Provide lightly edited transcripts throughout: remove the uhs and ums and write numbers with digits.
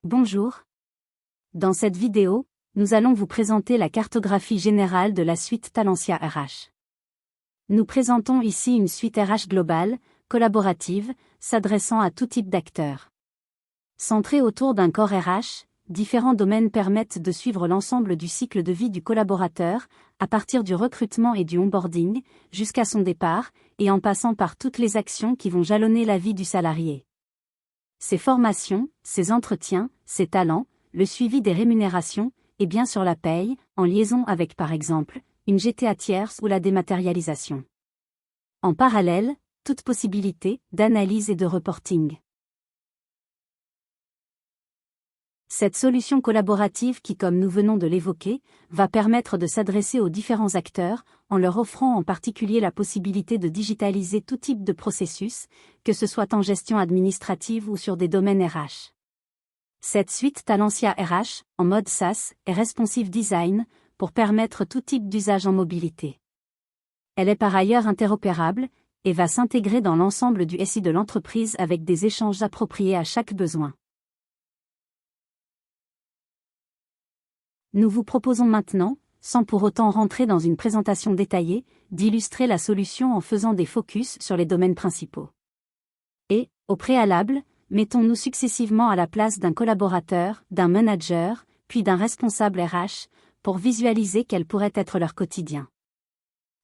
Bonjour. Dans cette vidéo, nous allons vous présenter la cartographie générale de la suite Talentia RH. Nous présentons ici une suite RH globale, collaborative, s'adressant à tout type d'acteurs. Centrée autour d'un corps RH, différents domaines permettent de suivre l'ensemble du cycle de vie du collaborateur, à partir du recrutement et du onboarding, jusqu'à son départ, et en passant par toutes les actions qui vont jalonner la vie du salarié. Ses formations, ses entretiens, ses talents, le suivi des rémunérations, et bien sûr la paye, en liaison avec par exemple, une GTA tierce ou la dématérialisation. En parallèle, toute possibilité d'analyse et de reporting. Cette solution collaborative qui, comme nous venons de l'évoquer, va permettre de s'adresser aux différents acteurs, en leur offrant en particulier la possibilité de digitaliser tout type de processus, que ce soit en gestion administrative ou sur des domaines RH. Cette suite Talentia RH, en mode SaaS, est responsive design, pour permettre tout type d'usage en mobilité. Elle est par ailleurs interopérable, et va s'intégrer dans l'ensemble du SI de l'entreprise avec des échanges appropriés à chaque besoin. Nous vous proposons maintenant, sans pour autant rentrer dans une présentation détaillée, d'illustrer la solution en faisant des focus sur les domaines principaux. Et, au préalable, mettons-nous successivement à la place d'un collaborateur, d'un manager, puis d'un responsable RH, pour visualiser quel pourrait être leur quotidien.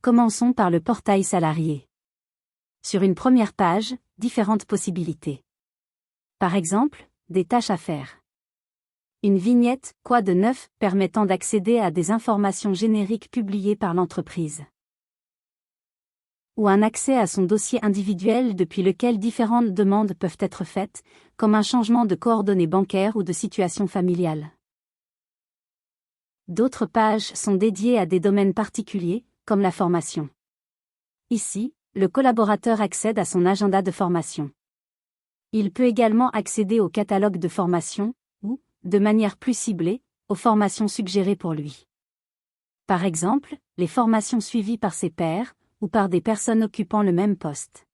Commençons par le portail salarié. Sur une première page, différentes possibilités. Par exemple, des tâches à faire. Une vignette, quoi de neuf, permettant d'accéder à des informations génériques publiées par l'entreprise. Ou un accès à son dossier individuel depuis lequel différentes demandes peuvent être faites, comme un changement de coordonnées bancaires ou de situation familiale. D'autres pages sont dédiées à des domaines particuliers, comme la formation. Ici, le collaborateur accède à son agenda de formation. Il peut également accéder au catalogue de formation, ou, de manière plus ciblée, aux formations suggérées pour lui. Par exemple, les formations suivies par ses pairs, ou par des personnes occupant le même poste.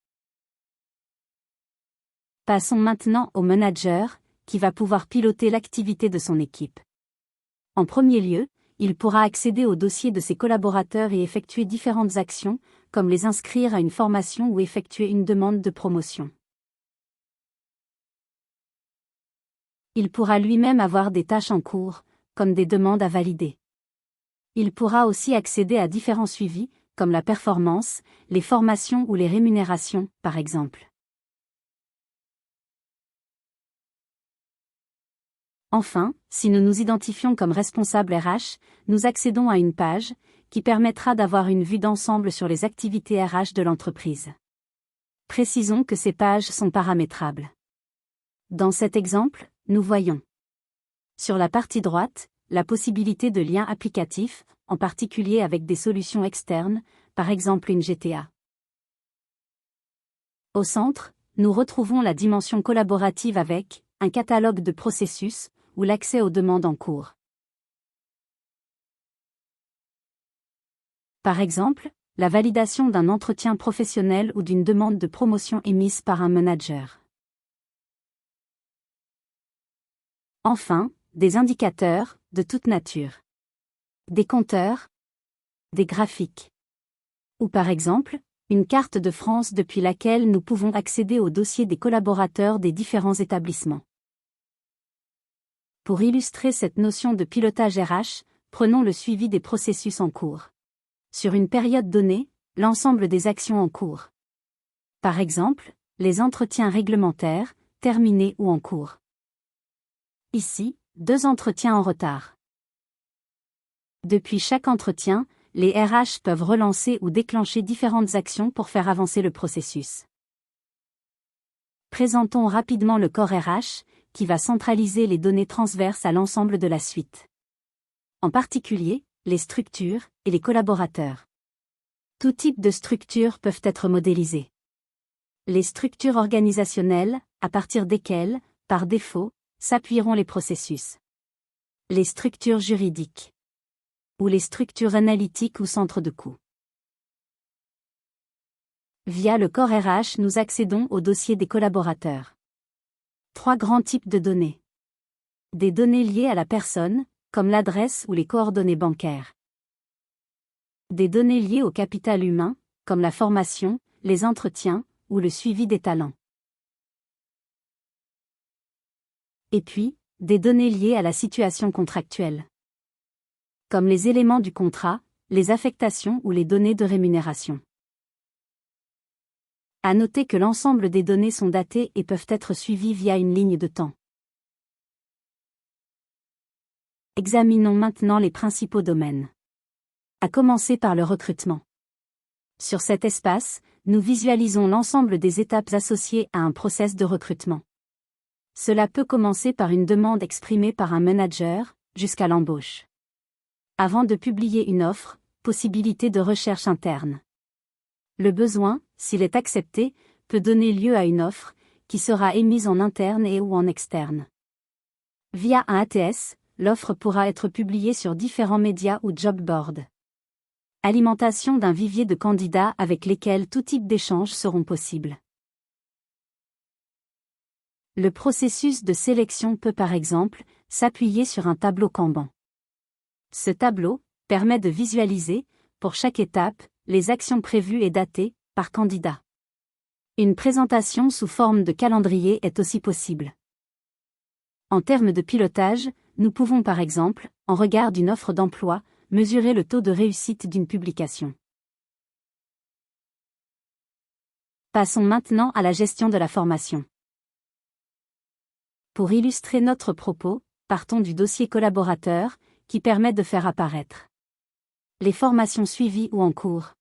Passons maintenant au manager, qui va pouvoir piloter l'activité de son équipe. En premier lieu, il pourra accéder au dossier de ses collaborateurs et effectuer différentes actions, comme les inscrire à une formation ou effectuer une demande de promotion. Il pourra lui-même avoir des tâches en cours, comme des demandes à valider. Il pourra aussi accéder à différents suivis, comme la performance, les formations ou les rémunérations, par exemple. Enfin, si nous nous identifions comme responsable RH, nous accédons à une page, qui permettra d'avoir une vue d'ensemble sur les activités RH de l'entreprise. Précisons que ces pages sont paramétrables. Dans cet exemple, nous voyons sur la partie droite, la possibilité de liens applicatifs, en particulier avec des solutions externes, par exemple une GTA. Au centre, nous retrouvons la dimension collaborative avec un catalogue de processus ou l'accès aux demandes en cours. Par exemple, la validation d'un entretien professionnel ou d'une demande de promotion émise par un manager. Enfin, des indicateurs, de toute nature. Des compteurs, des graphiques. Ou par exemple, une carte de France depuis laquelle nous pouvons accéder au dossier des collaborateurs des différents établissements. Pour illustrer cette notion de pilotage RH, prenons le suivi des processus en cours. Sur une période donnée, l'ensemble des actions en cours. Par exemple, les entretiens réglementaires, terminés ou en cours. Ici, 2 entretiens en retard. Depuis chaque entretien, les RH peuvent relancer ou déclencher différentes actions pour faire avancer le processus. Présentons rapidement le corps RH, qui va centraliser les données transverses à l'ensemble de la suite. En particulier, les structures et les collaborateurs. Tout type de structures peuvent être modélisées. Les structures organisationnelles, à partir desquelles, par défaut, s'appuieront les processus. Les structures juridiques. Ou les structures analytiques ou centres de coûts. Via le corps RH, nous accédons au dossier des collaborateurs. 3 grands types de données. Des données liées à la personne, comme l'adresse ou les coordonnées bancaires. Des données liées au capital humain, comme la formation, les entretiens, ou le suivi des talents. Et puis, des données liées à la situation contractuelle. Comme les éléments du contrat, les affectations ou les données de rémunération. À noter que l'ensemble des données sont datées et peuvent être suivies via une ligne de temps. Examinons maintenant les principaux domaines. À commencer par le recrutement. Sur cet espace, nous visualisons l'ensemble des étapes associées à un process de recrutement. Cela peut commencer par une demande exprimée par un manager, jusqu'à l'embauche. Avant de publier une offre, possibilité de recherche interne. Le besoin, s'il est accepté, peut donner lieu à une offre, qui sera émise en interne et ou en externe. Via un ATS, l'offre pourra être publiée sur différents médias ou job boards. Alimentation d'un vivier de candidats avec lesquels tout type d'échanges seront possibles. Le processus de sélection peut par exemple s'appuyer sur un tableau Kanban. Ce tableau permet de visualiser, pour chaque étape, les actions prévues et datées, par candidat. Une présentation sous forme de calendrier est aussi possible. En termes de pilotage, nous pouvons par exemple, en regard d'une offre d'emploi, mesurer le taux de réussite d'une publication. Passons maintenant à la gestion de la formation. Pour illustrer notre propos, partons du dossier collaborateur, qui permet de faire apparaître les formations suivies ou en cours,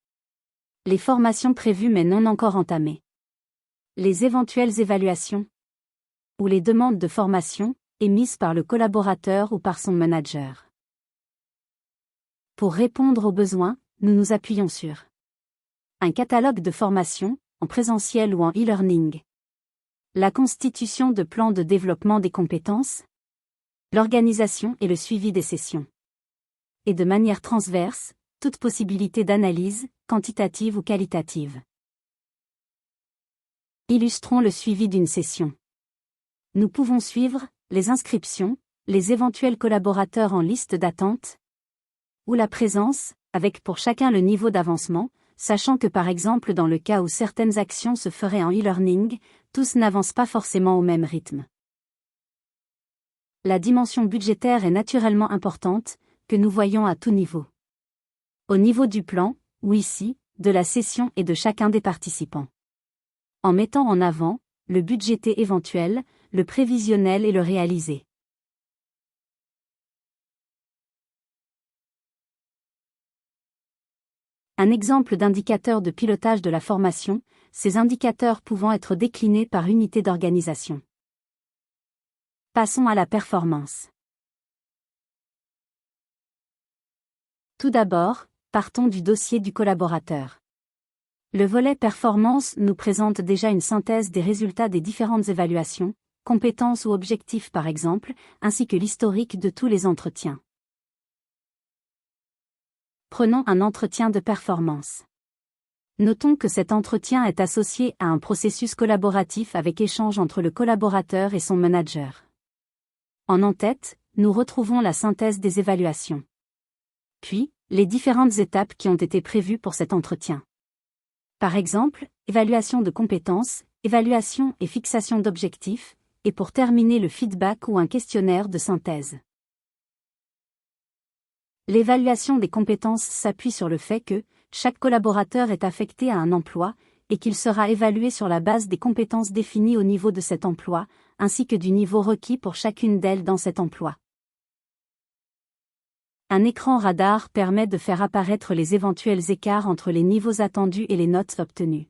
les formations prévues mais non encore entamées, les éventuelles évaluations, ou les demandes de formation, émises par le collaborateur ou par son manager. Pour répondre aux besoins, nous nous appuyons sur un catalogue de formation, en présentiel ou en e-learning, la constitution de plans de développement des compétences, l'organisation et le suivi des sessions. Et de manière transverse, toute possibilité d'analyse, quantitative ou qualitative. Illustrons le suivi d'une session. Nous pouvons suivre les inscriptions, les éventuels collaborateurs en liste d'attente, ou la présence, avec pour chacun le niveau d'avancement, sachant que par exemple dans le cas où certaines actions se feraient en e-learning, tous n'avancent pas forcément au même rythme. La dimension budgétaire est naturellement importante, que nous voyons à tout niveau. Au niveau du plan, ou ici, de la session et de chacun des participants. En mettant en avant, le budgété éventuel, le prévisionnel et le réalisé. Un exemple d'indicateur de pilotage de la formation, ces indicateurs pouvant être déclinés par unité d'organisation. Passons à la performance. Tout d'abord, partons du dossier du collaborateur. Le volet performance nous présente déjà une synthèse des résultats des différentes évaluations, compétences ou objectifs par exemple, ainsi que l'historique de tous les entretiens. Prenons un entretien de performance. Notons que cet entretien est associé à un processus collaboratif avec échange entre le collaborateur et son manager. En tête, nous retrouvons la synthèse des évaluations. Puis, les différentes étapes qui ont été prévues pour cet entretien. Par exemple, évaluation de compétences, évaluation et fixation d'objectifs, et pour terminer le feedback ou un questionnaire de synthèse. L'évaluation des compétences s'appuie sur le fait que chaque collaborateur est affecté à un emploi, et qu'il sera évalué sur la base des compétences définies au niveau de cet emploi, ainsi que du niveau requis pour chacune d'elles dans cet emploi. Un écran radar permet de faire apparaître les éventuels écarts entre les niveaux attendus et les notes obtenues.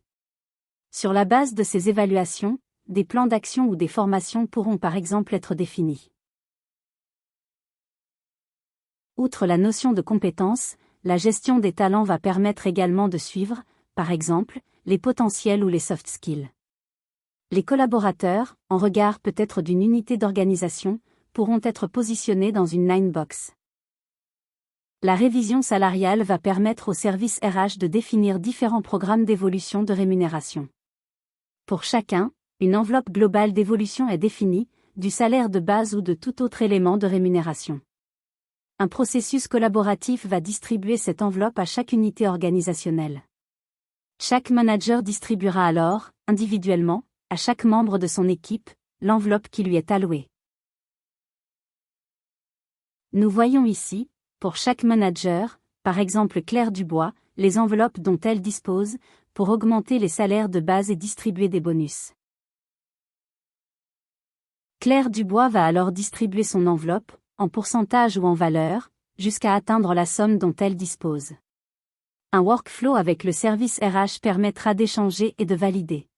Sur la base de ces évaluations, des plans d'action ou des formations pourront par exemple être définis. Outre la notion de compétence, la gestion des talents va permettre également de suivre, par exemple, les potentiels ou les soft skills. Les collaborateurs, en regard peut-être d'une unité d'organisation, pourront être positionnés dans une line box. La révision salariale va permettre au service RH de définir différents programmes d'évolution de rémunération. Pour chacun, une enveloppe globale d'évolution est définie, du salaire de base ou de tout autre élément de rémunération. Un processus collaboratif va distribuer cette enveloppe à chaque unité organisationnelle. Chaque manager distribuera alors, individuellement, à chaque membre de son équipe, l'enveloppe qui lui est allouée. Nous voyons ici, pour chaque manager, par exemple Claire Dubois, les enveloppes dont elle dispose, pour augmenter les salaires de base et distribuer des bonus. Claire Dubois va alors distribuer son enveloppe, en pourcentage ou en valeur, jusqu'à atteindre la somme dont elle dispose. Un workflow avec le service RH permettra d'échanger et de valider.